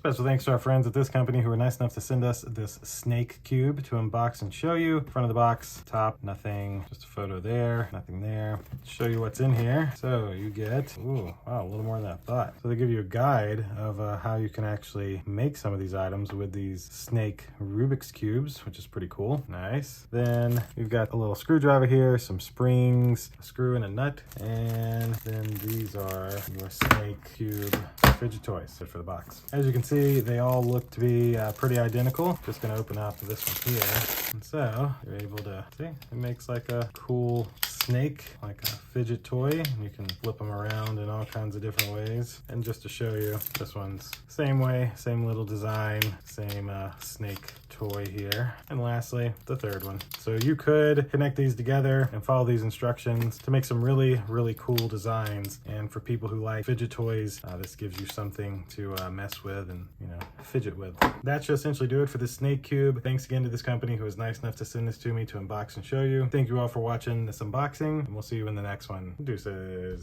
Special thanks to our friends at this company who were nice enough to send us this snake cube to unbox and show you. Front of the box, top, nothing, just a photo there, nothing there. Show you what's in here. So you get, ooh, wow, a little more than I thought. So they give you a guide of how you can actually make some of these items with these snake Rubik's cubes, which is pretty cool. Nice. Then you've got a little screwdriver here, some springs, a screw and a nut, and then these are your snake cube fidget toys. Good for the box. As you can see, they all look to be pretty identical. Just gonna open up this one here. And so you're able to see, it makes like a cool snake, like a fidget toy. And you can flip them around in all kinds of different ways. And just to show you, this one's same way, same little design, same snake toy here. And lastly, the third one. So you could connect these together and follow these instructions to make some really, really cool designs. And for people who like fidget toys, this gives you something to mess with and, you know, fidget with. That should essentially do it for the snake cube. Thanks again to this company who was nice enough to send this to me to unbox and show you. Thank you all for watching this unboxing, and we'll see you in the next one. Deuces.